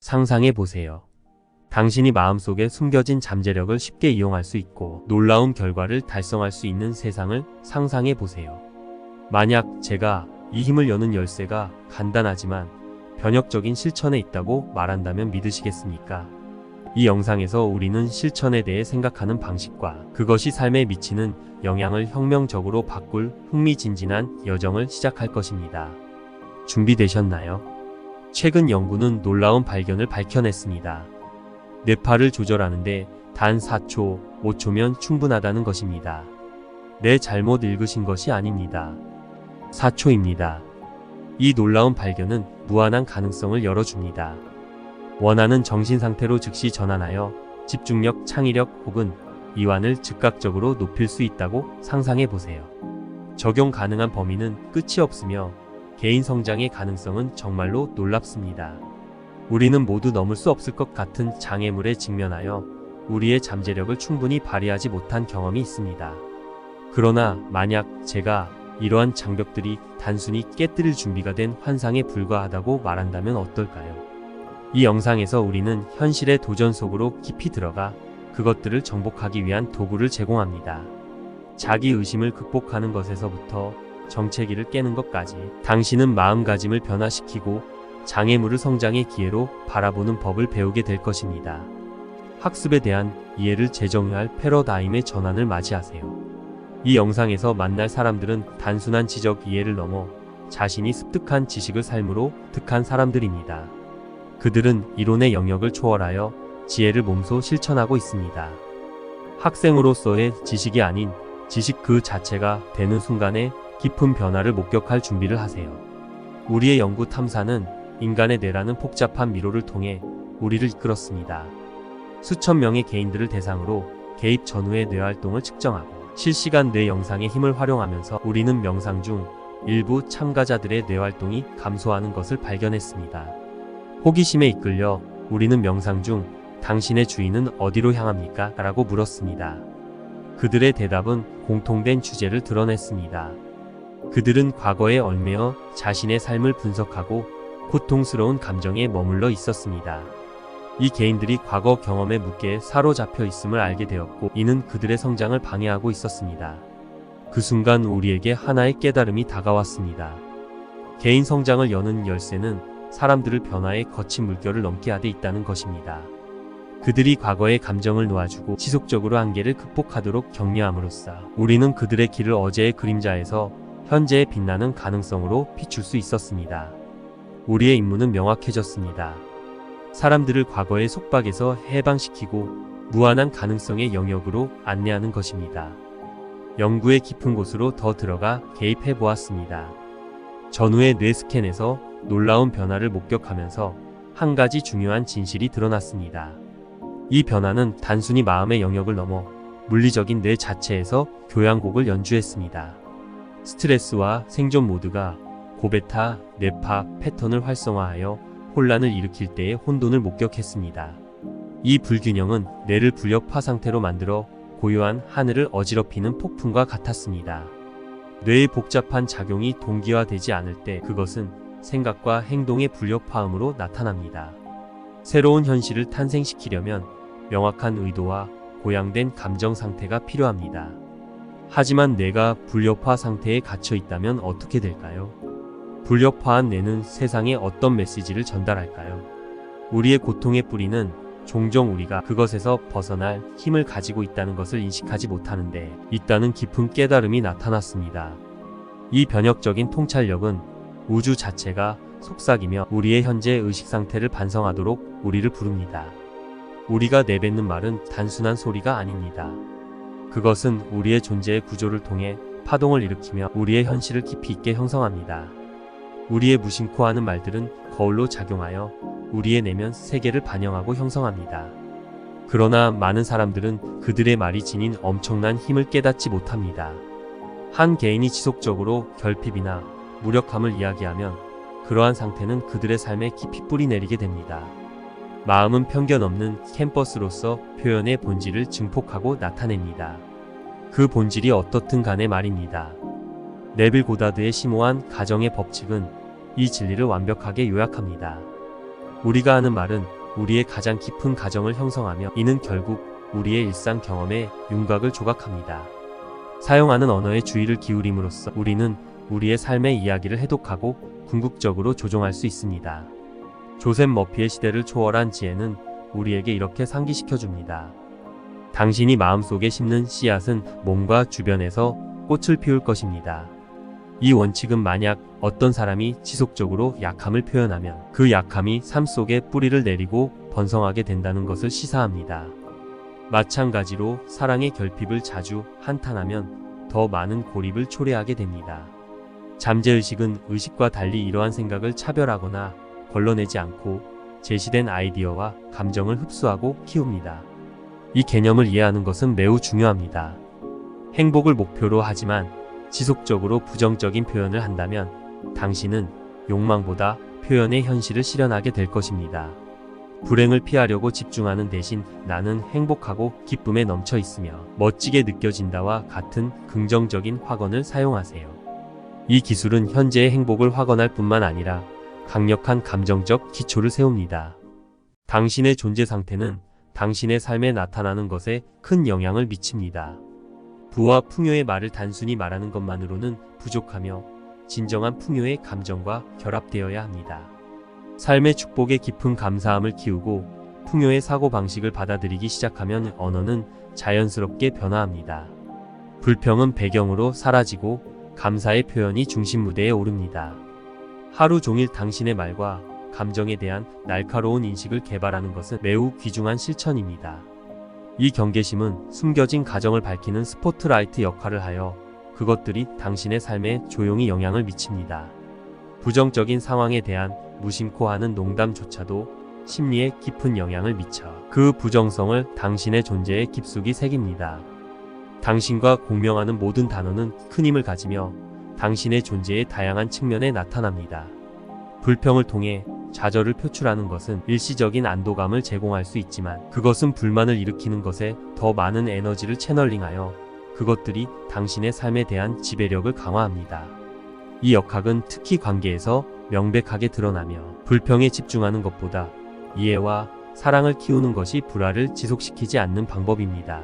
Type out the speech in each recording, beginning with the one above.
상상해 보세요. 당신이 마음속에 숨겨진 잠재력을 쉽게 이용할 수 있고 놀라운 결과를 달성할 수 있는 세상을 상상해 보세요. 만약 제가 이 힘을 여는 열쇠가 간단하지만 변혁적인 실천에 있다고 말한다면 믿으시겠습니까? 이 영상에서 우리는 실천에 대해 생각하는 방식과 그것이 삶에 미치는 영향을 혁명적으로 바꿀 흥미진진한 여정을 시작할 것입니다. 준비되셨나요? 최근 연구는 놀라운 발견을 밝혀냈습니다. 뇌파를 조절하는데 단 4초, 5초면 충분하다는 것입니다. 네, 잘못 읽으신 것이 아닙니다. 4초입니다. 이 놀라운 발견은 무한한 가능성을 열어줍니다. 원하는 정신상태로 즉시 전환하여 집중력, 창의력 혹은 이완을 즉각적으로 높일 수 있다고 상상해 보세요. 적용 가능한 범위는 끝이 없으며 개인 성장의 가능성은 정말로 놀랍습니다. 우리는 모두 넘을 수 없을 것 같은 장애물에 직면하여 우리의 잠재력을 충분히 발휘하지 못한 경험이 있습니다. 그러나 만약 제가 이러한 장벽들이 단순히 깨뜨릴 준비가 된 환상에 불과하다고 말한다면 어떨까요? 이 영상에서 우리는 현실의 도전 속으로 깊이 들어가 그것들을 정복하기 위한 도구를 제공합니다. 자기 의심을 극복하는 것에서부터 정체기를 깨는 것까지 당신은 마음가짐을 변화시키고 장애물을 성장의 기회로 바라보는 법을 배우게 될 것입니다. 학습에 대한 이해를 재정의할 패러다임의 전환을 맞이하세요. 이 영상에서 만날 사람들은 단순한 지적 이해를 넘어 자신이 습득한 지식을 삶으로 득한 사람들입니다. 그들은 이론의 영역을 초월하여 지혜를 몸소 실천하고 있습니다. 학생으로서의 지식이 아닌 지식 그 자체가 되는 순간에 깊은 변화를 목격할 준비를 하세요. 우리의 연구 탐사는 인간의 뇌라는 복잡한 미로를 통해 우리를 이끌었습니다. 수천 명의 개인들을 대상으로 개입 전후의 뇌활동을 측정하고 실시간 뇌 영상의 힘을 활용하면서 우리는 명상 중 일부 참가자들의 뇌활동이 감소하는 것을 발견했습니다. 호기심에 이끌려 우리는 명상 중 당신의 주인은 어디로 향합니까? 라고 물었습니다. 그들의 대답은 공통된 주제를 드러냈습니다. 그들은 과거에 얽매여 자신의 삶을 분석하고 고통스러운 감정에 머물러 있었습니다. 이 개인들이 과거 경험의 무게에 사로잡혀 있음을 알게 되었고 이는 그들의 성장을 방해하고 있었습니다. 그 순간 우리에게 하나의 깨달음이 다가왔습니다. 개인 성장을 여는 열쇠는 사람들을 변화의 거친 물결을 넘게 하되 있다는 것입니다. 그들이 과거의 감정을 놓아주고 지속적으로 한계를 극복하도록 격려함으로써 우리는 그들의 길을 어제의 그림자에서 현재의 빛나는 가능성으로 비출 수 있었습니다. 우리의 임무는 명확해졌습니다. 사람들을 과거의 속박에서 해방시키고 무한한 가능성의 영역으로 안내하는 것입니다. 연구의 깊은 곳으로 더 들어가 개입해 보았습니다. 전후의 뇌 스캔에서 놀라운 변화를 목격하면서 한 가지 중요한 진실이 드러났습니다. 이 변화는 단순히 마음의 영역을 넘어 물리적인 뇌 자체에서 교향곡을 연주했습니다. 스트레스와 생존 모드가 고베타, 뇌파 패턴을 활성화하여 혼란을 일으킬 때의 혼돈을 목격했습니다. 이 불균형은 뇌를 불협화 상태로 만들어 고요한 하늘을 어지럽히는 폭풍과 같았습니다. 뇌의 복잡한 작용이 동기화되지 않을 때 그것은 생각과 행동의 불협화음으로 나타납니다. 새로운 현실을 탄생시키려면 명확한 의도와 고양된 감정 상태가 필요합니다. 하지만 뇌가 불협화 상태에 갇혀 있다면 어떻게 될까요? 불협화한 뇌는 세상에 어떤 메시지를 전달할까요? 우리의 고통의 뿌리는 종종 우리가 그것에서 벗어날 힘을 가지고 있다는 것을 인식하지 못하는데 있다는 깊은 깨달음이 나타났습니다. 이 변혁적인 통찰력은 우주 자체가 속삭이며 우리의 현재 의식 상태를 반성하도록 우리를 부릅니다. 우리가 내뱉는 말은 단순한 소리가 아닙니다. 그것은 우리의 존재의 구조를 통해 파동을 일으키며 우리의 현실을 깊이 있게 형성합니다. 우리의 무심코 하는 말들은 거울로 작용하여 우리의 내면 세계를 반영하고 형성합니다. 그러나 많은 사람들은 그들의 말이 지닌 엄청난 힘을 깨닫지 못합니다. 한 개인이 지속적으로 결핍이나 무력함을 이야기하면 그러한 상태는 그들의 삶에 깊이 뿌리 내리게 됩니다. 마음은 편견 없는 캠퍼스로서 표현의 본질을 증폭하고 나타냅니다. 그 본질이 어떻든 간에 말입니다. 네빌 고다드의 심오한 가정의 법칙은 이 진리를 완벽하게 요약합니다. 우리가 하는 말은 우리의 가장 깊은 가정을 형성하며 이는 결국 우리의 일상 경험에 윤곽을 조각합니다. 사용하는 언어에 주의를 기울임으로써 우리는 우리의 삶의 이야기를 해독하고 궁극적으로 조종할 수 있습니다. 조셉 머피의 시대를 초월한 지혜는 우리에게 이렇게 상기시켜줍니다. 당신이 마음속에 심는 씨앗은 몸과 주변에서 꽃을 피울 것입니다. 이 원칙은 만약 어떤 사람이 지속적으로 약함을 표현하면 그 약함이 삶 속에 뿌리를 내리고 번성하게 된다는 것을 시사합니다. 마찬가지로 사랑의 결핍을 자주 한탄하면 더 많은 고립을 초래하게 됩니다. 잠재의식은 의식과 달리 이러한 생각을 차별하거나 걸러내지 않고 제시된 아이디어와 감정을 흡수하고 키웁니다. 이 개념을 이해하는 것은 매우 중요합니다. 행복을 목표로 하지만 지속적으로 부정적인 표현을 한다면 당신은 욕망보다 표현의 현실을 실현하게 될 것입니다. 불행을 피하려고 집중하는 대신 나는 행복하고 기쁨에 넘쳐 있으며 멋지게 느껴진다와 같은 긍정적인 확언을 사용하세요. 이 기술은 현재의 행복을 확언할 뿐만 아니라 강력한 감정적 기초를 세웁니다. 당신의 존재 상태는 당신의 삶에 나타나는 것에 큰 영향을 미칩니다. 부와 풍요의 말을 단순히 말하는 것만으로는 부족하며 진정한 풍요의 감정과 결합되어야 합니다. 삶의 축복에 깊은 감사함을 키우고 풍요의 사고방식을 받아들이기 시작하면 언어는 자연스럽게 변화합니다. 불평은 배경으로 사라지고 감사의 표현이 중심 무대에 오릅니다. 하루 종일 당신의 말과 감정에 대한 날카로운 인식을 개발하는 것은 매우 귀중한 실천입니다. 이 경계심은 숨겨진 가정을 밝히는 스포트라이트 역할을 하여 그것들이 당신의 삶에 조용히 영향을 미칩니다. 부정적인 상황에 대한 무심코 하는 농담조차도 심리에 깊은 영향을 미쳐 그 부정성을 당신의 존재에 깊숙이 새깁니다. 당신과 공명하는 모든 단어는 큰 힘을 가지며 당신의 존재의 다양한 측면에 나타납니다. 불평을 통해 좌절을 표출하는 것은 일시적인 안도감을 제공할 수 있지만 그것은 불만을 일으키는 것에 더 많은 에너지를 채널링하여 그것들이 당신의 삶에 대한 지배력을 강화합니다. 이 역학은 특히 관계에서 명백하게 드러나며 불평에 집중하는 것보다 이해와 사랑을 키우는 것이 불화를 지속시키지 않는 방법입니다.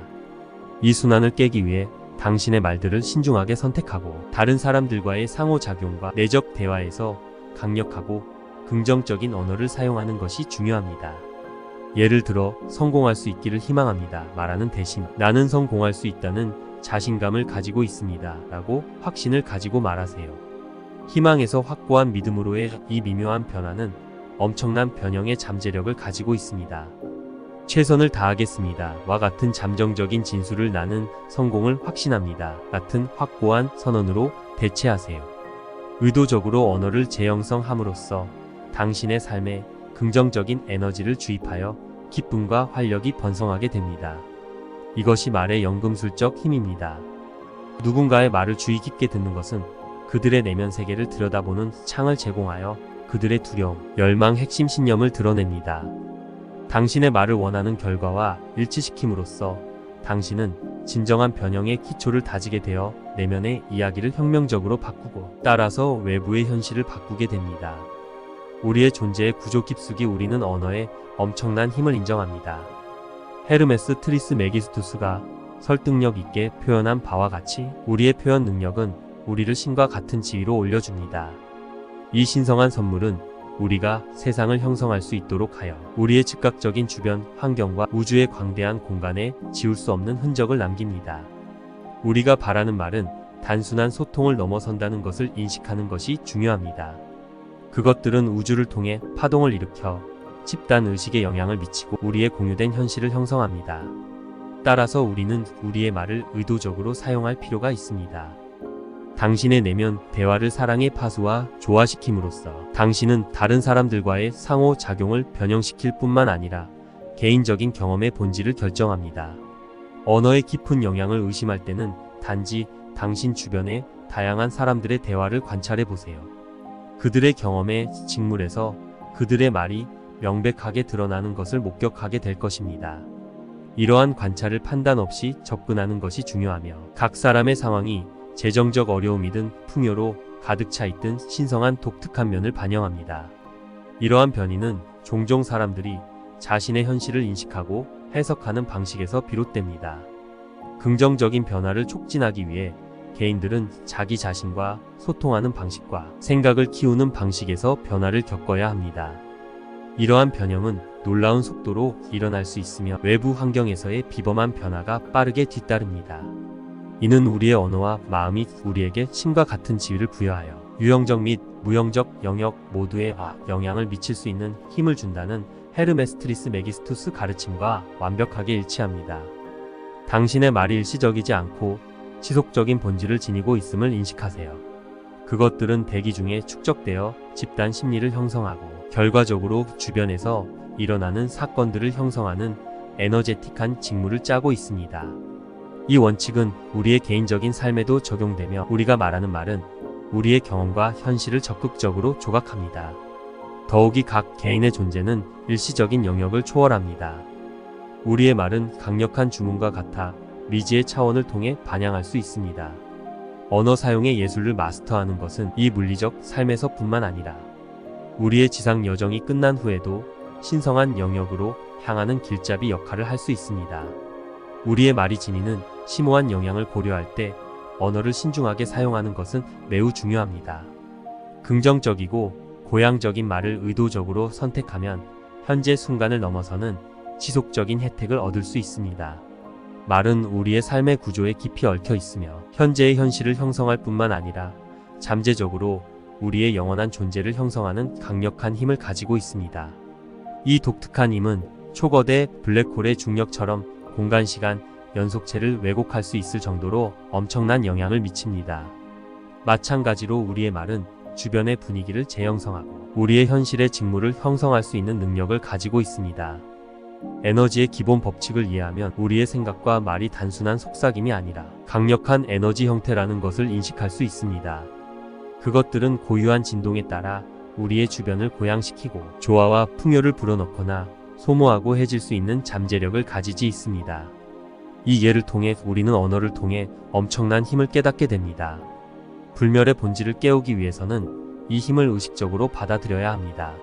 이 순환을 깨기 위해 당신의 말들을 신중하게 선택하고 다른 사람들과의 상호작용과 내적 대화에서 강력하고 긍정적인 언어를 사용하는 것이 중요합니다. 예를 들어 성공할 수 있기를 희망합니다 말하는 대신 나는 성공할 수 있다는 자신감을 가지고 있습니다 라고 확신을 가지고 말하세요. 희망에서 확고한 믿음으로의 이 미묘한 변화는 엄청난 변형의 잠재력을 가지고 있습니다. 최선을 다하겠습니다 와 같은 잠정적인 진술을 나는 성공을 확신합니다 같은 확고한 선언으로 대체하세요. 의도적으로 언어를 재형성함으로써 당신의 삶에 긍정적인 에너지를 주입하여 기쁨과 활력이 번성하게 됩니다. 이것이 말의 연금술적 힘입니다. 누군가의 말을 주의 깊게 듣는 것은 그들의 내면 세계를 들여다보는 창을 제공하여 그들의 두려움, 열망, 핵심 신념을 드러냅니다. 당신의 말을 원하는 결과와 일치시킴으로써 당신은 진정한 변형의 기초를 다지게 되어 내면의 이야기를 혁명적으로 바꾸고 따라서 외부의 현실을 바꾸게 됩니다. 우리의 존재의 구조 깊숙이 우리는 언어에 엄청난 힘을 인정합니다. 헤르메스 트리스메기스투스가 설득력 있게 표현한 바와 같이 우리의 표현 능력은 우리를 신과 같은 지위로 올려줍니다. 이 신성한 선물은 우리가 세상을 형성할 수 있도록 하여 우리의 즉각적인 주변 환경과 우주의 광대한 공간에 지울 수 없는 흔적을 남깁니다. 우리가 바라는 말은 단순한 소통을 넘어선다는 것을 인식하는 것이 중요합니다. 그것들은 우주를 통해 파동을 일으켜 집단 의식에 영향을 미치고 우리의 공유된 현실을 형성합니다. 따라서 우리는 우리의 말을 의도적으로 사용할 필요가 있습니다. 당신의 내면 대화를 사랑의 파수와 조화시킴으로써 당신은 다른 사람들과의 상호작용을 변형시킬 뿐만 아니라 개인적인 경험의 본질을 결정합니다. 언어의 깊은 영향을 의심할 때는 단지 당신 주변의 다양한 사람들의 대화를 관찰해 보세요. 그들의 경험의 직물에서 그들의 말이 명백하게 드러나는 것을 목격하게 될 것입니다. 이러한 관찰을 판단 없이 접근하는 것이 중요하며 각 사람의 상황이 재정적 어려움이든 풍요로 가득 차 있든 신성한 독특한 면을 반영합니다. 이러한 변이는 종종 사람들이 자신의 현실을 인식하고 해석하는 방식에서 비롯됩니다. 긍정적인 변화를 촉진하기 위해 개인들은 자기 자신과 소통하는 방식과 생각을 키우는 방식에서 변화를 겪어야 합니다. 이러한 변형은 놀라운 속도로 일어날 수 있으며 외부 환경에서의 비범한 변화가 빠르게 뒤따릅니다. 이는 우리의 언어와 마음이 우리에게 신과 같은 지위를 부여하여 유형적 및 무형적 영역 모두에 영향을 미칠 수 있는 힘을 준다는 헤르메스트리스 메기스투스 가르침과 완벽하게 일치합니다. 당신의 말이 일시적이지 않고 지속적인 본질을 지니고 있음을 인식하세요. 그것들은 대기 중에 축적되어 집단 심리를 형성하고 결과적으로 주변에서 일어나는 사건들을 형성하는 에너제틱한 직무를 짜고 있습니다. 이 원칙은 우리의 개인적인 삶에도 적용되며 우리가 말하는 말은 우리의 경험과 현실을 적극적으로 조각합니다. 더욱이 각 개인의 존재는 일시적인 영역을 초월합니다. 우리의 말은 강력한 주문과 같아 미지의 차원을 통해 반영할 수 있습니다. 언어 사용의 예술을 마스터하는 것은 이 물리적 삶에서뿐만 아니라 우리의 지상 여정이 끝난 후에도 신성한 영역으로 향하는 길잡이 역할을 할 수 있습니다. 우리의 말이 지니는 심오한 영향을 고려할 때 언어를 신중하게 사용하는 것은 매우 중요합니다. 긍정적이고 고향적인 말을 의도적으로 선택하면 현재 순간을 넘어서는 지속적인 혜택을 얻을 수 있습니다. 말은 우리의 삶의 구조에 깊이 얽혀 있으며 현재의 현실을 형성할 뿐만 아니라 잠재적으로 우리의 영원한 존재를 형성하는 강력한 힘을 가지고 있습니다. 이 독특한 힘은 초거대 블랙홀의 중력처럼 공간-시간 연속체를 왜곡할 수 있을 정도로 엄청난 영향을 미칩니다. 마찬가지로 우리의 말은 주변의 분위기를 재형성하고 우리의 현실의 직무를 형성할 수 있는 능력을 가지고 있습니다. 에너지의 기본 법칙을 이해하면 우리의 생각과 말이 단순한 속삭임이 아니라 강력한 에너지 형태라는 것을 인식할 수 있습니다. 그것들은 고유한 진동에 따라 우리의 주변을 고양시키고 조화와 풍요를 불어넣거나 소모하고 해질 수 있는 잠재력을 가지지 있습니다. 이 예를 통해 우리는 언어를 통해 엄청난 힘을 깨닫게 됩니다. 불멸의 본질을 깨우기 위해서는 이 힘을 의식적으로 받아들여야 합니다.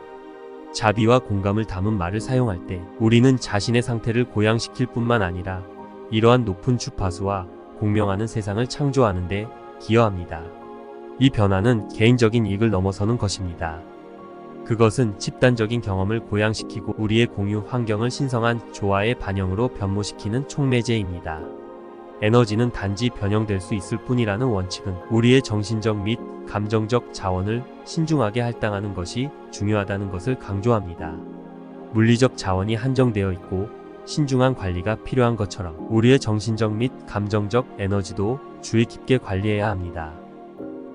자비와 공감을 담은 말을 사용할 때 우리는 자신의 상태를 고양시킬 뿐만 아니라 이러한 높은 주파수와 공명하는 세상을 창조하는 데 기여합니다. 이 변화는 개인적인 이익을 넘어서는 것입니다. 그것은 집단적인 경험을 고양시키고 우리의 공유 환경을 신성한 조화의 반영으로 변모시키는 촉매제입니다. 에너지는 단지 변형될 수 있을 뿐이라는 원칙은 우리의 정신적 및 감정적 자원을 신중하게 할당하는 것이 중요하다는 것을 강조합니다. 물리적 자원이 한정되어 있고 신중한 관리가 필요한 것처럼 우리의 정신적 및 감정적 에너지도 주의 깊게 관리해야 합니다.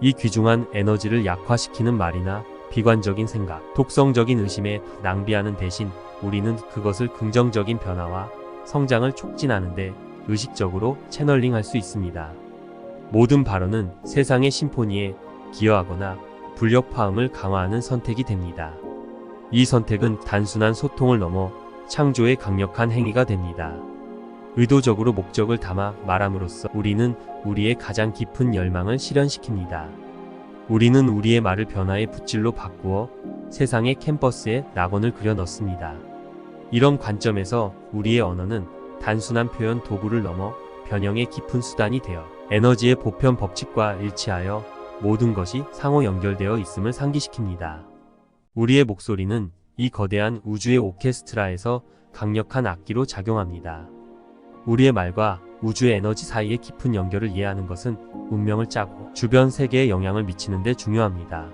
이 귀중한 에너지를 약화시키는 말이나 비관적인 생각, 독성적인 의심에 낭비하는 대신 우리는 그것을 긍정적인 변화와 성장을 촉진하는데 의식적으로 채널링할 수 있습니다. 모든 발언은 세상의 심포니에 기여하거나 불협화음을 강화하는 선택이 됩니다. 이 선택은 단순한 소통을 넘어 창조의 강력한 행위가 됩니다. 의도적으로 목적을 담아 말함으로써 우리는 우리의 가장 깊은 열망을 실현시킵니다. 우리는 우리의 말을 변화의 붓질로 바꾸어 세상의 캔버스에 낙원을 그려 넣습니다. 이런 관점에서 우리의 언어는 단순한 표현 도구를 넘어 변형의 깊은 수단이 되어 에너지의 보편 법칙과 일치하여 모든 것이 상호 연결되어 있음을 상기시킵니다. 우리의 목소리는 이 거대한 우주의 오케스트라에서 강력한 악기로 작용합니다. 우리의 말과 우주의 에너지 사이의 깊은 연결을 이해하는 것은 운명을 짜고 주변 세계에 영향을 미치는 데 중요합니다.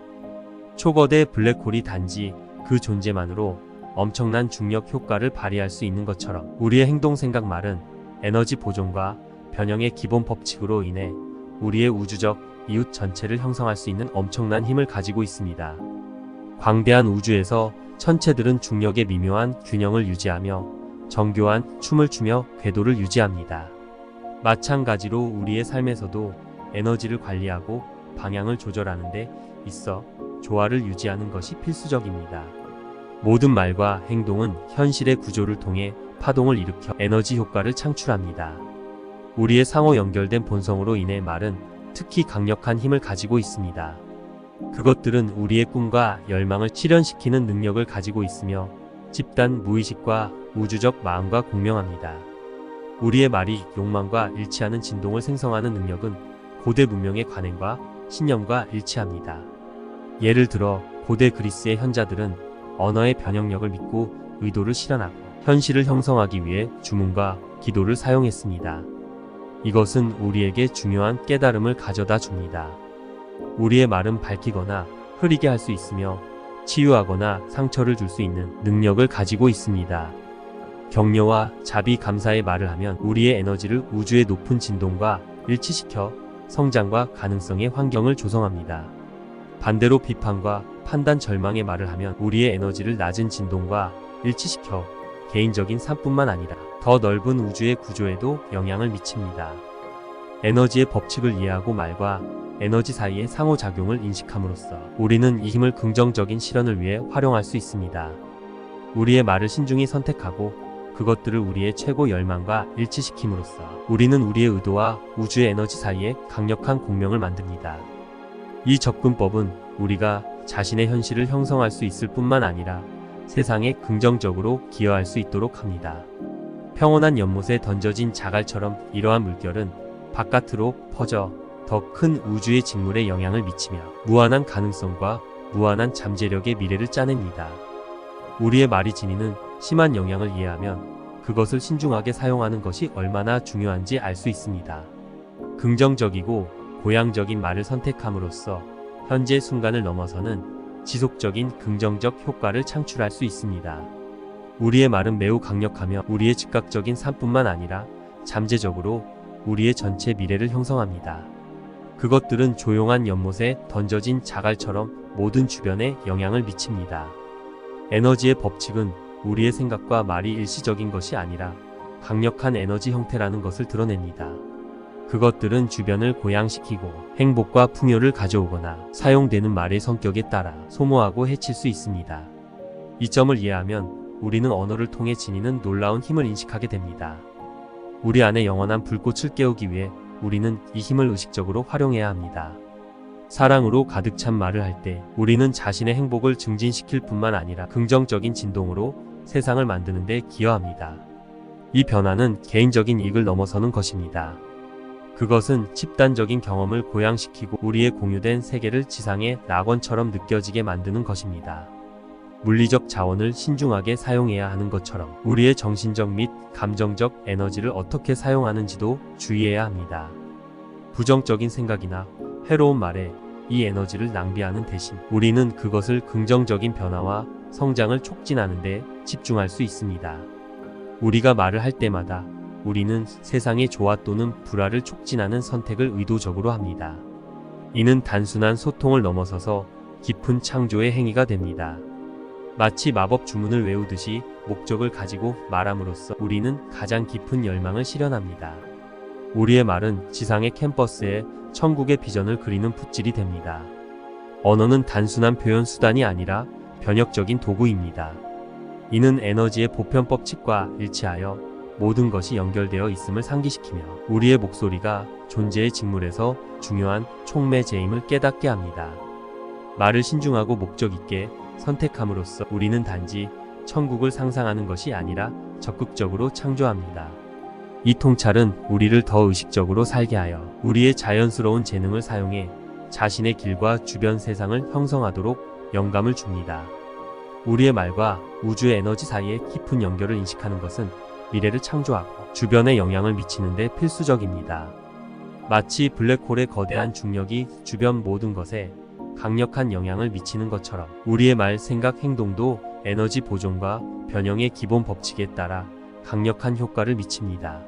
초거대 블랙홀이 단지 그 존재만으로 엄청난 중력 효과를 발휘할 수 있는 것처럼 우리의 행동, 생각, 말은 에너지 보존과 변형의 기본 법칙으로 인해 우리의 우주적 이웃 전체를 형성할 수 있는 엄청난 힘을 가지고 있습니다. 광대한 우주에서 천체들은 중력의 미묘한 균형을 유지하며 정교한 춤을 추며 궤도를 유지합니다. 마찬가지로 우리의 삶에서도 에너지를 관리하고 방향을 조절하는 데 있어 조화를 유지하는 것이 필수적입니다. 모든 말과 행동은 현실의 구조를 통해 파동을 일으켜 에너지 효과를 창출합니다. 우리의 상호 연결된 본성으로 인해 말은 특히 강력한 힘을 가지고 있습니다. 그것들은 우리의 꿈과 열망을 실현시키는 능력을 가지고 있으며 집단 무의식과 우주적 마음과 공명합니다. 우리의 말이 욕망과 일치하는 진동을 생성하는 능력은 고대 문명의 관행과 신념과 일치합니다. 예를 들어 고대 그리스의 현자들은 언어의 변형력을 믿고 의도를 실현하고 현실을 형성하기 위해 주문과 기도를 사용했습니다. 이것은 우리에게 중요한 깨달음을 가져다 줍니다. 우리의 말은 밝히거나 흐리게 할 수 있으며 치유하거나 상처를 줄 수 있는 능력을 가지고 있습니다. 격려와 자비 감사의 말을 하면 우리의 에너지를 우주의 높은 진동과 일치시켜 성장과 가능성의 환경을 조성합니다. 반대로 비판과 판단 절망의 말을 하면 우리의 에너지를 낮은 진동과 일치시켜 개인적인 삶뿐만 아니라 더 넓은 우주의 구조에도 영향을 미칩니다. 에너지의 법칙을 이해하고 말과 에너지 사이의 상호작용을 인식함으로써 우리는 이 힘을 긍정적인 실현을 위해 활용할 수 있습니다. 우리의 말을 신중히 선택하고 그것들을 우리의 최고 열망과 일치시킴으로써 우리는 우리의 의도와 우주의 에너지 사이에 강력한 공명을 만듭니다. 이 접근법은 우리가 자신의 현실을 형성할 수 있을 뿐만 아니라 세상에 긍정적으로 기여할 수 있도록 합니다. 평온한 연못에 던져진 자갈처럼 이러한 물결은 바깥으로 퍼져 더 큰 우주의 직물에 영향을 미치며 무한한 가능성과 무한한 잠재력의 미래를 짜냅니다. 우리의 말이 지니는 심한 영향을 이해하면 그것을 신중하게 사용하는 것이 얼마나 중요한지 알 수 있습니다. 긍정적이고 고향적인 말을 선택함으로써 현재 순간을 넘어서는 지속적인 긍정적 효과를 창출할 수 있습니다. 우리의 말은 매우 강력하며 우리의 즉각적인 삶뿐만 아니라 잠재적으로 우리의 전체 미래를 형성합니다. 그것들은 조용한 연못에 던져진 자갈처럼 모든 주변에 영향을 미칩니다. 에너지의 법칙은 우리의 생각과 말이 일시적인 것이 아니라 강력한 에너지 형태라는 것을 드러냅니다. 그것들은 주변을 고양시키고 행복과 풍요를 가져오거나 사용되는 말의 성격에 따라 소모하고 해칠 수 있습니다. 이 점을 이해하면 우리는 언어를 통해 지니는 놀라운 힘을 인식하게 됩니다. 우리 안에 영원한 불꽃을 깨우기 위해 우리는 이 힘을 의식적으로 활용해야 합니다. 사랑으로 가득 찬 말을 할 때 우리는 자신의 행복을 증진시킬 뿐만 아니라 긍정적인 진동으로 세상을 만드는 데 기여합니다. 이 변화는 개인적인 이익을 넘어서는 것입니다. 그것은 집단적인 경험을 고양시키고 우리의 공유된 세계를 지상의 낙원처럼 느껴지게 만드는 것입니다. 물리적 자원을 신중하게 사용해야 하는 것처럼 우리의 정신적 및 감정적 에너지를 어떻게 사용하는지도 주의해야 합니다. 부정적인 생각이나 해로운 말에 이 에너지를 낭비하는 대신 우리는 그것을 긍정적인 변화와 성장을 촉진하는 데 집중할 수 있습니다. 우리가 말을 할 때마다 우리는 세상의 조화 또는 불화를 촉진하는 선택을 의도적으로 합니다. 이는 단순한 소통을 넘어서서 깊은 창조의 행위가 됩니다. 마치 마법 주문을 외우듯이 목적을 가지고 말함으로써 우리는 가장 깊은 열망을 실현합니다. 우리의 말은 지상의 캠퍼스에 천국의 비전을 그리는 붓질이 됩니다. 언어는 단순한 표현 수단이 아니라 변혁적인 도구입니다. 이는 에너지의 보편법칙과 일치하여 모든 것이 연결되어 있음을 상기시키며 우리의 목소리가 존재의 직물에서 중요한 촉매제임을 깨닫게 합니다. 말을 신중하고 목적 있게 선택함으로써 우리는 단지 천국을 상상하는 것이 아니라 적극적으로 창조합니다. 이 통찰은 우리를 더 의식적으로 살게 하여 우리의 자연스러운 재능을 사용해 자신의 길과 주변 세상을 형성하도록 영감을 줍니다. 우리의 말과 우주의 에너지 사이의 깊은 연결을 인식하는 것은 미래를 창조하고 주변에 영향을 미치는 데 필수적입니다. 마치 블랙홀의 거대한 중력이 주변 모든 것에 강력한 영향을 미치는 것처럼 우리의 말, 생각, 행동도 에너지 보존과 변형의 기본 법칙에 따라 강력한 효과를 미칩니다.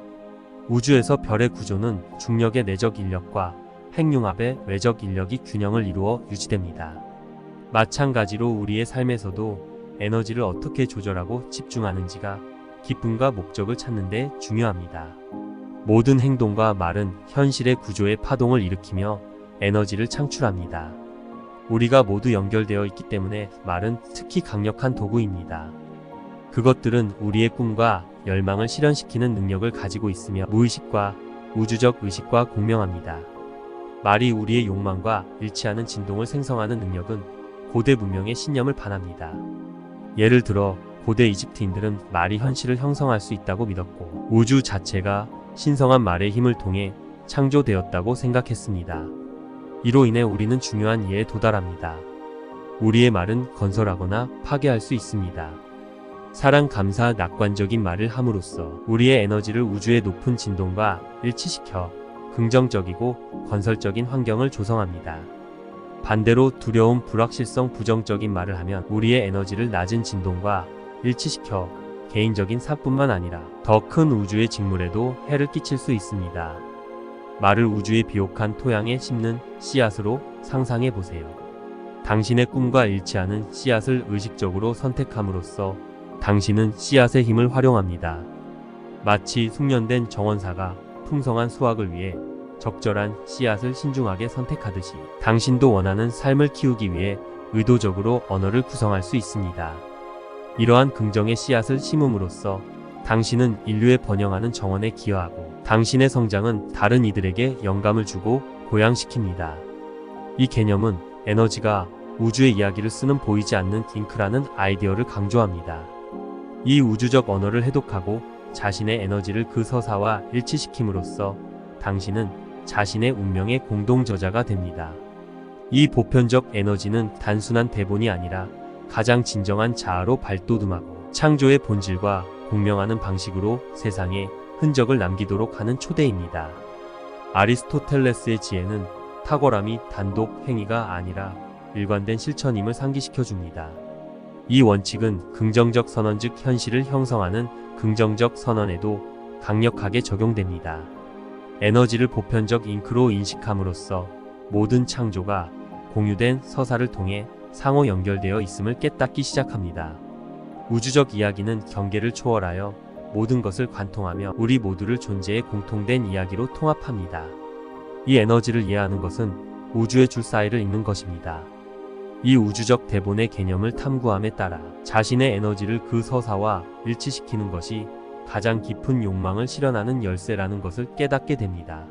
우주에서 별의 구조는 중력의 내적 인력과 핵융합의 외적 인력이 균형을 이루어 유지됩니다. 마찬가지로 우리의 삶에서도 에너지를 어떻게 조절하고 집중하는지가 기쁨과 목적을 찾는 데 중요합니다. 모든 행동과 말은 현실의 구조의 파동을 일으키며 에너지를 창출합니다. 우리가 모두 연결되어 있기 때문에 말은 특히 강력한 도구입니다. 그것들은 우리의 꿈과 열망을 실현시키는 능력을 가지고 있으며 무의식과 우주적 의식과 공명합니다. 말이 우리의 욕망과 일치하는 진동을 생성하는 능력은 고대 문명의 신념을 반합니다. 예를 들어 고대 이집트인들은 말이 현실을 형성할 수 있다고 믿었고 우주 자체가 신성한 말의 힘을 통해 창조되었다고 생각했습니다. 이로 인해 우리는 중요한 이해에 도달합니다. 우리의 말은 건설하거나 파괴할 수 있습니다. 사랑, 감사, 낙관적인 말을 함으로써 우리의 에너지를 우주의 높은 진동과 일치시켜 긍정적이고 건설적인 환경을 조성합니다. 반대로 두려움, 불확실성, 부정적인 말을 하면 우리의 에너지를 낮은 진동과 일치시켜 개인적인 사뿐만 아니라 더 큰 우주의 직물에도 해를 끼칠 수 있습니다. 말을 우주의 비옥한 토양에 심는 씨앗으로 상상해 보세요. 당신의 꿈과 일치하는 씨앗을 의식적으로 선택함으로써 당신은 씨앗의 힘을 활용합니다. 마치 숙련된 정원사가 풍성한 수확을 위해 적절한 씨앗을 신중하게 선택하듯이 당신도 원하는 삶을 키우기 위해 의도적으로 언어를 구성할 수 있습니다. 이러한 긍정의 씨앗을 심음으로써 당신은 인류에 번영하는 정원에 기여하고 당신의 성장은 다른 이들에게 영감을 주고 고양시킵니다. 이 개념은 에너지가 우주의 이야기를 쓰는 보이지 않는 잉크라는 아이디어를 강조합니다. 이 우주적 언어를 해독하고 자신의 에너지를 그 서사와 일치시킴으로써 당신은 자신의 운명의 공동저자가 됩니다. 이 보편적 에너지는 단순한 대본이 아니라 가장 진정한 자아로 발돋움하고 창조의 본질과 공명하는 방식으로 세상에 흔적을 남기도록 하는 초대입니다. 아리스토텔레스의 지혜는 탁월함이 단독 행위가 아니라 일관된 실천임을 상기시켜 줍니다. 이 원칙은 긍정적 선언, 즉 현실을 형성하는 긍정적 선언에도 강력하게 적용됩니다. 에너지를 보편적 잉크로 인식함으로써 모든 창조가 공유된 서사를 통해 상호 연결되어 있음을 깨닫기 시작합니다. 우주적 이야기는 경계를 초월하여 모든 것을 관통하며 우리 모두를 존재의 공통된 이야기로 통합합니다. 이 에너지를 이해하는 것은 우주의 줄사이를 읽는 것입니다. 이 우주적 대본의 개념을 탐구함에 따라 자신의 에너지를 그 서사와 일치시키는 것이 가장 깊은 욕망을 실현하는 열쇠라는 것을 깨닫게 됩니다.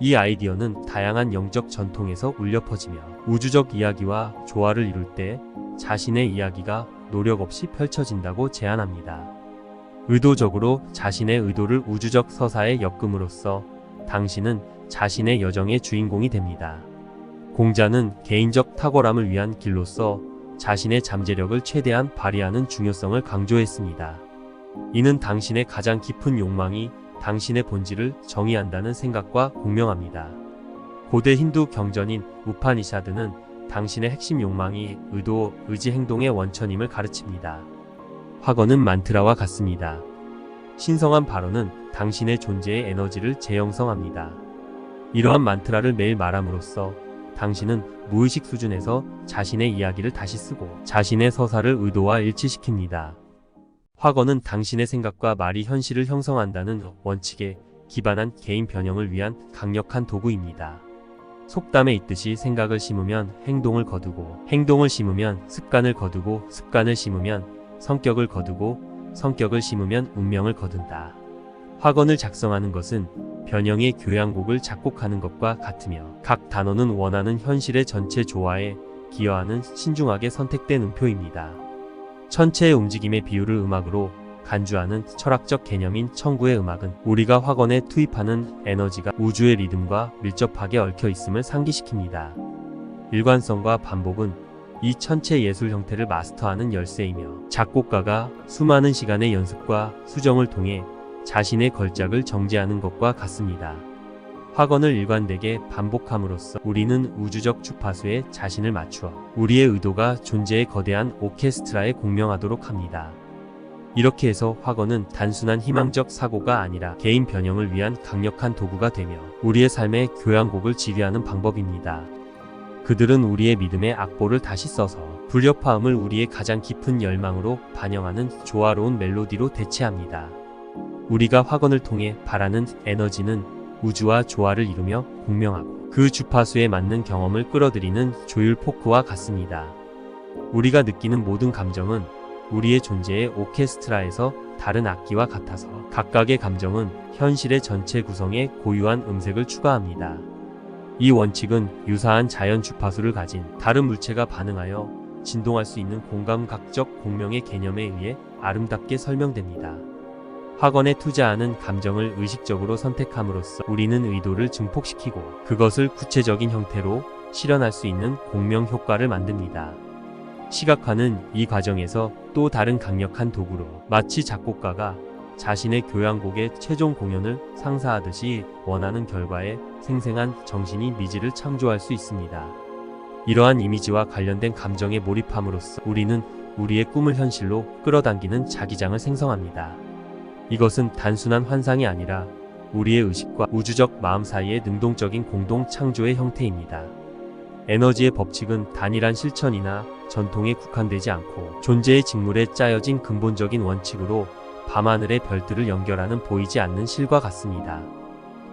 이 아이디어는 다양한 영적 전통에서 울려 퍼지며 우주적 이야기와 조화를 이룰 때 자신의 이야기가 노력 없이 펼쳐진다고 제안합니다. 의도적으로 자신의 의도를 우주적 서사에 엮음으로써 당신은 자신의 여정의 주인공이 됩니다. 공자는 개인적 탁월함을 위한 길로서 자신의 잠재력을 최대한 발휘하는 중요성을 강조했습니다. 이는 당신의 가장 깊은 욕망이 당신의 본질을 정의한다는 생각과 공명합니다. 고대 힌두 경전인 우파니샤드는 당신의 핵심 욕망이 의도, 의지, 행동의 원천임을 가르칩니다. 화거는 만트라와 같습니다. 신성한 발언은 당신의 존재의 에너지를 재형성합니다. 이러한 만트라를 매일 말함으로써 당신은 무의식 수준에서 자신의 이야기를 다시 쓰고 자신의 서사를 의도와 일치시킵니다. 화거는 당신의 생각과 말이 현실을 형성한다는 원칙에 기반한 개인 변형을 위한 강력한 도구입니다. 속담에 있듯이 생각을 심으면 행동을 거두고 행동을 심으면 습관을 거두고 습관을 심으면 성격을 거두고 성격을 심으면 운명을 거둔다. 화건을 작성하는 것은 변형의 교향곡을 작곡하는 것과 같으며 각 단어는 원하는 현실의 전체 조화에 기여하는 신중하게 선택된 음표입니다. 천체의 움직임의 비율을 음악으로 간주하는 철학적 개념인 천구의 음악은 우리가 화건에 투입하는 에너지가 우주의 리듬과 밀접하게 얽혀 있음을 상기시킵니다. 일관성과 반복은 이 천체 예술 형태를 마스터하는 열쇠이며 작곡가가 수많은 시간의 연습과 수정을 통해 자신의 걸작을 정제하는 것과 같습니다. 화건을 일관되게 반복함으로써 우리는 우주적 주파수에 자신을 맞추어 우리의 의도가 존재의 거대한 오케스트라에 공명하도록 합니다. 이렇게 해서 화건은 단순한 희망적 사고가 아니라 개인 변형을 위한 강력한 도구가 되며 우리의 삶의 교향곡을 지휘하는 방법입니다. 그들은 우리의 믿음의 악보를 다시 써서 불협화음을 우리의 가장 깊은 열망으로 반영하는 조화로운 멜로디로 대체합니다. 우리가 화건을 통해 바라는 에너지는 우주와 조화를 이루며 공명하고 그 주파수에 맞는 경험을 끌어들이는 조율 포크와 같습니다. 우리가 느끼는 모든 감정은 우리의 존재의 오케스트라에서 다른 악기와 같아서 각각의 감정은 현실의 전체 구성에 고유한 음색을 추가합니다. 이 원칙은 유사한 자연 주파수를 가진 다른 물체가 반응하여 진동할 수 있는 공감각적 공명의 개념에 의해 아름답게 설명됩니다. 학원에 투자하는 감정을 의식적으로 선택함으로써 우리는 의도를 증폭시키고 그것을 구체적인 형태로 실현할 수 있는 공명 효과를 만듭니다. 시각화는 이 과정에서 또 다른 강력한 도구로 마치 작곡가가 자신의 교향곡의 최종 공연을 상사하듯이 원하는 결과에 생생한 정신이 미지를 창조할 수 있습니다. 이러한 이미지와 관련된 감정에 몰입함으로써 우리는 우리의 꿈을 현실로 끌어당기는 자기장을 생성합니다. 이것은 단순한 환상이 아니라 우리의 의식과 우주적 마음 사이의 능동적인 공동 창조의 형태입니다. 에너지의 법칙은 단일한 실천이나 전통에 국한되지 않고 존재의 직물에 짜여진 근본적인 원칙으로 밤하늘의 별들을 연결하는 보이지 않는 실과 같습니다.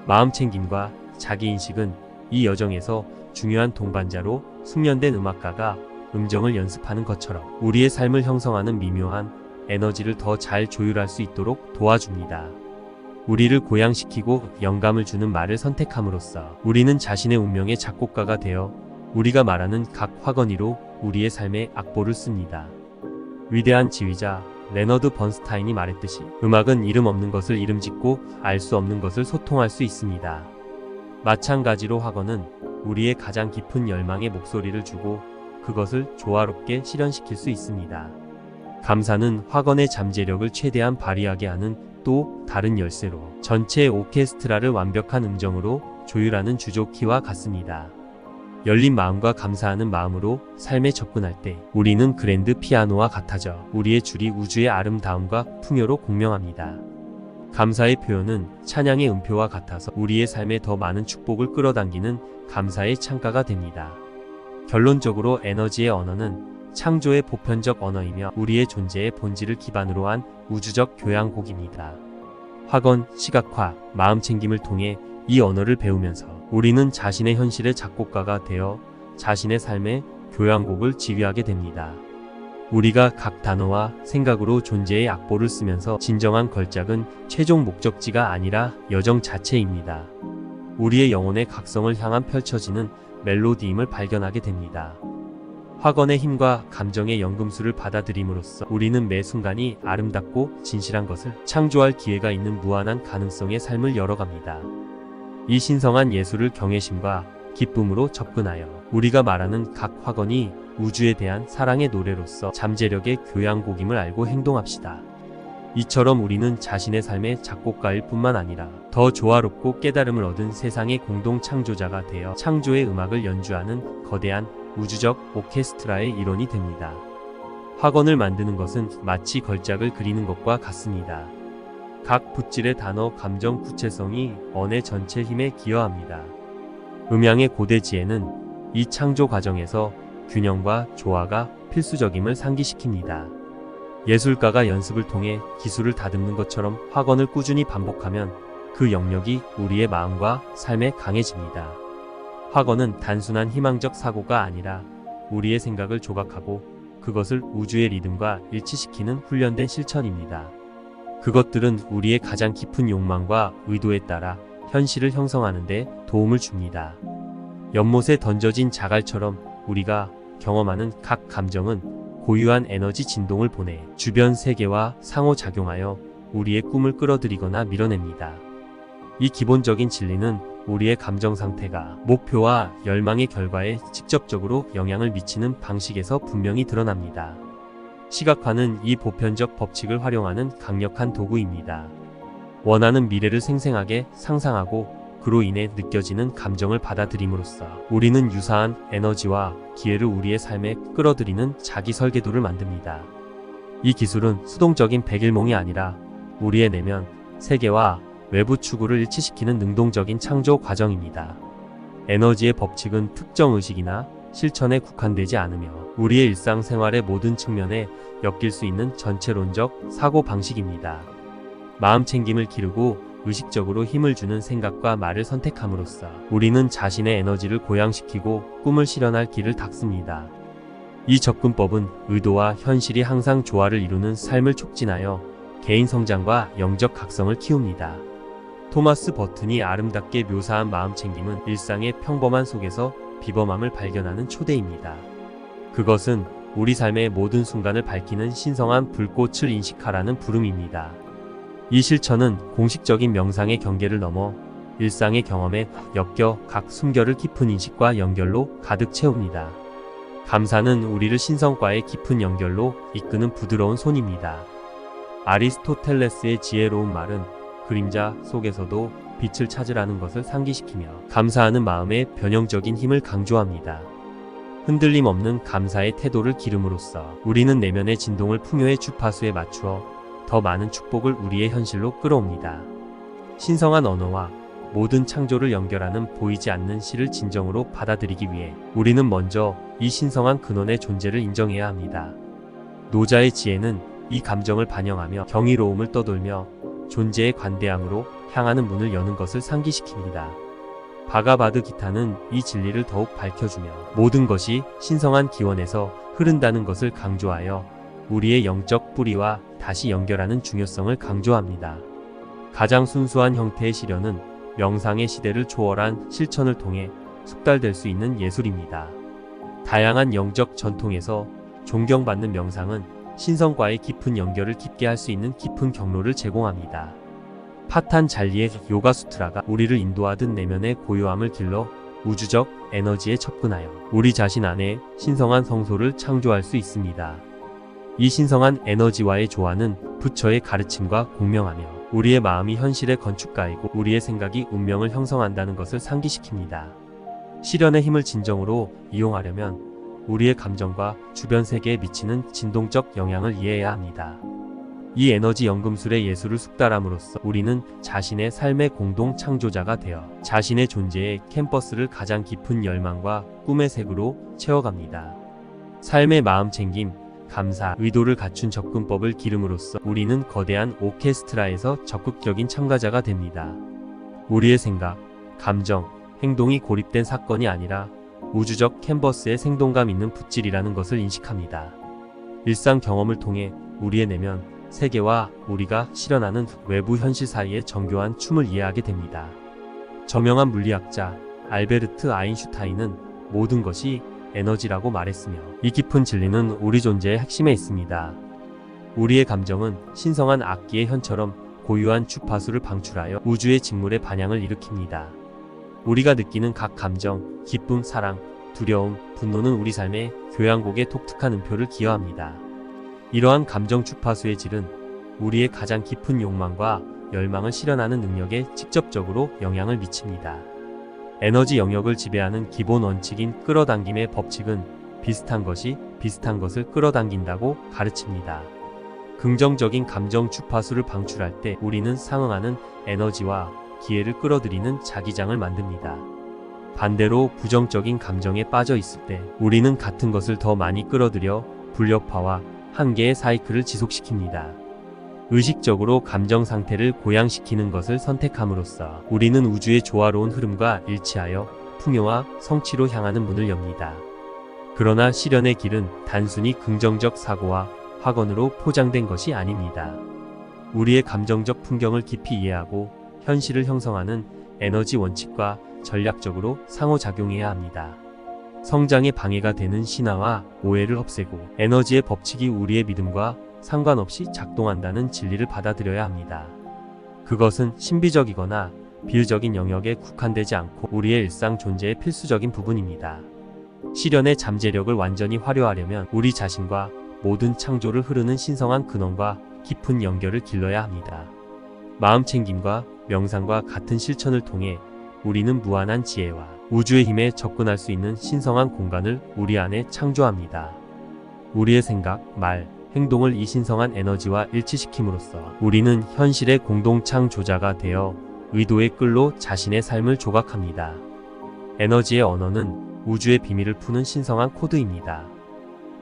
마음챙김과 자기인식은 이 여정에서 중요한 동반자로 숙련된 음악가가 음정을 연습하는 것처럼 우리의 삶을 형성하는 미묘한 에너지를 더 잘 조율할 수 있도록 도와줍니다. 우리를 고양시키고 영감을 주는 말을 선택함으로써 우리는 자신의 운명의 작곡가가 되어 우리가 말하는 각 화건이로 우리의 삶의 악보를 씁니다. 위대한 지휘자 레너드 번스타인이 말했듯이 음악은 이름 없는 것을 이름 짓고 알 수 없는 것을 소통할 수 있습니다. 마찬가지로 화건은 우리의 가장 깊은 열망의 목소리를 주고 그것을 조화롭게 실현시킬 수 있습니다. 감사는 화건의 잠재력을 최대한 발휘하게 하는 또 다른 열쇠로 전체 오케스트라를 완벽한 음정으로 조율하는 주조키와 같습니다. 열린 마음과 감사하는 마음으로 삶에 접근할 때 우리는 그랜드 피아노와 같아져 우리의 줄이 우주의 아름다움과 풍요로 공명합니다. 감사의 표현은 찬양의 음표와 같아서 우리의 삶에 더 많은 축복을 끌어당기는 감사의 창가가 됩니다. 결론적으로 에너지의 언어는 창조의 보편적 언어이며 우리의 존재의 본질을 기반으로 한 우주적 교향곡입니다. 학원, 시각화, 마음챙김을 통해 이 언어를 배우면서 우리는 자신의 현실의 작곡가가 되어 자신의 삶의 교향곡을 지휘하게 됩니다. 우리가 각 단어와 생각으로 존재의 악보를 쓰면서 진정한 걸작은 최종 목적지가 아니라 여정 자체입니다. 우리의 영혼의 각성을 향한 펼쳐지는 멜로디임을 발견하게 됩니다. 화건의 힘과 감정의 연금술을 받아들임으로써 우리는 매 순간이 아름답고 진실한 것을 창조할 기회가 있는 무한한 가능성의 삶을 열어갑니다. 이 신성한 예술을 경외심과 기쁨으로 접근하여 우리가 말하는 각 화건이 우주에 대한 사랑의 노래로서 잠재력의 교향곡임을 알고 행동합시다. 이처럼 우리는 자신의 삶의 작곡가일 뿐만 아니라 더 조화롭고 깨달음을 얻은 세상의 공동 창조자가 되어 창조의 음악을 연주하는 거대한 우주적 오케스트라의 일원이 됩니다. 화건을 만드는 것은 마치 걸작을 그리는 것과 같습니다. 각 붓질의 단어, 감정, 구체성이 언의 전체 힘에 기여합니다. 음향의 고대 지혜는 이 창조 과정에서 균형과 조화가 필수적임을 상기시킵니다. 예술가가 연습을 통해 기술을 다듬는 것처럼 화건을 꾸준히 반복하면 그 영역이 우리의 마음과 삶에 강해집니다. 화건은 단순한 희망적 사고가 아니라 우리의 생각을 조각하고 그것을 우주의 리듬과 일치시키는 훈련된 실천입니다. 그것들은 우리의 가장 깊은 욕망과 의도에 따라 현실을 형성하는 데 도움을 줍니다. 연못에 던져진 자갈처럼 우리가 경험하는 각 감정은 고유한 에너지 진동을 보내 주변 세계와 상호작용하여 우리의 꿈을 끌어들이거나 밀어냅니다. 이 기본적인 진리는 우리의 감정 상태가 목표와 열망의 결과에 직접적으로 영향을 미치는 방식에서 분명히 드러납니다. 시각화는 이 보편적 법칙을 활용하는 강력한 도구입니다. 원하는 미래를 생생하게 상상하고 그로 인해 느껴지는 감정을 받아들임으로써 우리는 유사한 에너지와 기회를 우리의 삶에 끌어들이는 자기 설계도를 만듭니다. 이 기술은 수동적인 백일몽이 아니라 우리의 내면, 세계와 외부 추구를 일치시키는 능동적인 창조 과정입니다. 에너지의 법칙은 특정 의식이나 실천에 국한되지 않으며 우리의 일상생활의 모든 측면에 엮일 수 있는 전체론적 사고 방식입니다. 마음챙김을 기르고 의식적으로 힘을 주는 생각과 말을 선택함으로써 우리는 자신의 에너지를 고양시키고 꿈을 실현할 길을 닦습니다. 이 접근법은 의도와 현실이 항상 조화를 이루는 삶을 촉진하여 개인 성장과 영적 각성을 키웁니다. 토마스 버튼이 아름답게 묘사한 마음챙김은 일상의 평범한 속에서 비범함을 발견하는 초대입니다. 그것은 우리 삶의 모든 순간을 밝히는 신성한 불꽃을 인식하라는 부름입니다. 이 실천은 공식적인 명상의 경계를 넘어 일상의 경험에 엮여 각 숨결을 깊은 인식과 연결로 가득 채웁니다. 감사는 우리를 신성과의 깊은 연결로 이끄는 부드러운 손입니다. 아리스토텔레스의 지혜로운 말은 그림자 속에서도 빛을 찾으라는 것을 상기시키며 감사하는 마음의 변형적인 힘을 강조합니다. 흔들림 없는 감사의 태도를 기름으로써 우리는 내면의 진동을 풍요의 주파수에 맞추어 더 많은 축복을 우리의 현실로 끌어옵니다. 신성한 언어와 모든 창조를 연결하는 보이지 않는 실을 진정으로 받아들이기 위해 우리는 먼저 이 신성한 근원의 존재를 인정해야 합니다. 노자의 지혜는 이 감정을 반영하며 경이로움을 떠돌며 존재의 관대함으로 향하는 문을 여는 것을 상기시킵니다. 바가바드 기타는 이 진리를 더욱 밝혀주며 모든 것이 신성한 기원에서 흐른다는 것을 강조하여 우리의 영적 뿌리와 다시 연결하는 중요성을 강조합니다. 가장 순수한 형태의 시련은 명상의 시대를 초월한 실천을 통해 숙달될 수 있는 예술입니다. 다양한 영적 전통에서 존경받는 명상은 신성과의 깊은 연결을 깊게 할 수 있는 깊은 경로를 제공합니다. 파탄잘리의 요가수트라가 우리를 인도하듯 내면의 고요함을 길러 우주적 에너지에 접근하여 우리 자신 안에 신성한 성소를 창조할 수 있습니다. 이 신성한 에너지와의 조화는 부처의 가르침과 공명하며 우리의 마음이 현실의 건축가이고 우리의 생각이 운명을 형성한다는 것을 상기시킵니다. 시련의 힘을 진정으로 이용하려면 우리의 감정과 주변 세계에 미치는 진동적 영향을 이해해야 합니다. 이 에너지 연금술의 예술을 숙달함으로써 우리는 자신의 삶의 공동 창조자가 되어 자신의 존재의 캠퍼스를 가장 깊은 열망과 꿈의 색으로 채워갑니다. 삶의 마음 챙김, 감사, 의도를 갖춘 접근법을 기름으로써 우리는 거대한 오케스트라에서 적극적인 참가자가 됩니다. 우리의 생각, 감정, 행동이 고립된 사건이 아니라 우주적 캔버스에 생동감 있는 붓질이라는 것을 인식합니다. 일상 경험을 통해 우리의 내면, 세계와 우리가 실현하는 외부 현실 사이의 정교한 춤을 이해하게 됩니다. 저명한 물리학자 알베르트 아인슈타인은 모든 것이 에너지라고 말했으며 이 깊은 진리는 우리 존재의 핵심에 있습니다. 우리의 감정은 신성한 악기의 현처럼 고유한 주파수를 방출하여 우주의 직물의 반향을 일으킵니다. 우리가 느끼는 각 감정, 기쁨, 사랑, 두려움, 분노는 우리 삶의 교향곡의 독특한 음표를 기여합니다. 이러한 감정 주파수의 질은 우리의 가장 깊은 욕망과 열망을 실현하는 능력에 직접적으로 영향을 미칩니다. 에너지 영역을 지배하는 기본 원칙인 끌어당김의 법칙은 비슷한 것이 비슷한 것을 끌어당긴다고 가르칩니다. 긍정적인 감정 주파수를 방출할 때 우리는 상응하는 에너지와 기회를 끌어들이는 자기장을 만듭니다. 반대로 부정적인 감정에 빠져 있을 때 우리는 같은 것을 더 많이 끌어들여 불협화와 한계의 사이클을 지속시킵니다. 의식적으로 감정 상태를 고양시키는 것을 선택함으로써 우리는 우주의 조화로운 흐름과 일치하여 풍요와 성취로 향하는 문을 엽니다. 그러나 시련의 길은 단순히 긍정적 사고와 확언으로 포장된 것이 아닙니다. 우리의 감정적 풍경을 깊이 이해하고 현실을 형성하는 에너지 원칙과 전략적으로 상호작용해야 합니다. 성장에 방해가 되는 신화와 오해를 없애고 에너지의 법칙이 우리의 믿음과 상관없이 작동한다는 진리를 받아들여야 합니다. 그것은 신비적이거나 비유적인 영역에 국한되지 않고 우리의 일상 존재의 필수적인 부분입니다. 시련의 잠재력을 완전히 활용하려면 우리 자신과 모든 창조를 흐르는 신성한 근원과 깊은 연결을 길러야 합니다. 마음챙김과 명상과 같은 실천을 통해 우리는 무한한 지혜와 우주의 힘에 접근할 수 있는 신성한 공간을 우리 안에 창조합니다. 우리의 생각, 말, 행동을 이 신성한 에너지와 일치시킴으로써 우리는 현실의 공동창조자가 되어 의도의 끌로 자신의 삶을 조각합니다. 에너지의 언어는 우주의 비밀을 푸는 신성한 코드입니다.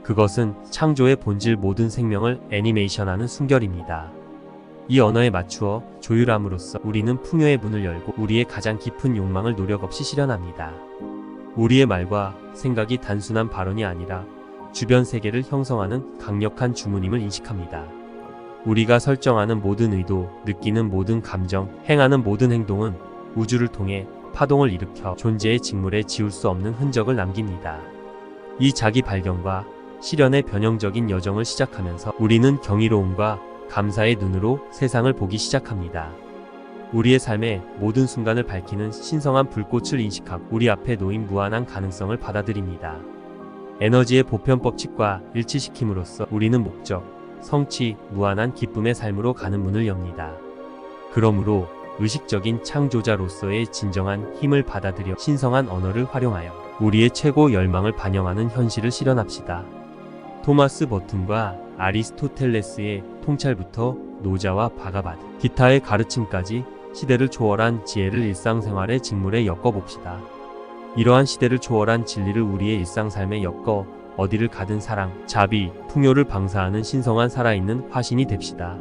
그것은 창조의 본질 모든 생명을 애니메이션하는 순결입니다. 이 언어에 맞추어 조율함으로써 우리는 풍요의 문을 열고 우리의 가장 깊은 욕망을 노력 없이 실현합니다. 우리의 말과 생각이 단순한 발언이 아니라 주변 세계를 형성하는 강력한 주문임을 인식합니다. 우리가 설정하는 모든 의도, 느끼는 모든 감정, 행하는 모든 행동은 우주를 통해 파동을 일으켜 존재의 직물에 지울 수 없는 흔적을 남깁니다. 이 자기 발견과 시련의 변형적인 여정을 시작하면서 우리는 경이로움과 감사의 눈으로 세상을 보기 시작합니다. 우리의 삶의 모든 순간을 밝히는 신성한 불꽃을 인식하고 우리 앞에 놓인 무한한 가능성을 받아들입니다. 에너지의 보편 법칙과 일치시킴으로써 우리는 목적, 성취, 무한한 기쁨의 삶으로 가는 문을 엽니다. 그러므로 의식적인 창조자로서의 진정한 힘을 받아들여 신성한 언어를 활용하여 우리의 최고 열망을 반영하는 현실을 실현합시다. 토마스 버튼과 아리스토텔레스의 통찰부터 노자와 바가바드, 기타의 가르침까지 시대를 초월한 지혜를 일상생활의 직물에 엮어봅시다. 이러한 시대를 초월한 진리를 우리의 일상삶에 엮어 어디를 가든 사랑, 자비, 풍요를 방사하는 신성한 살아있는 화신이 됩시다.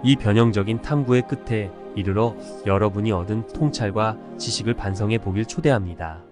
이 변형적인 탐구의 끝에 이르러 여러분이 얻은 통찰과 지식을 반성해 보길 초대합니다.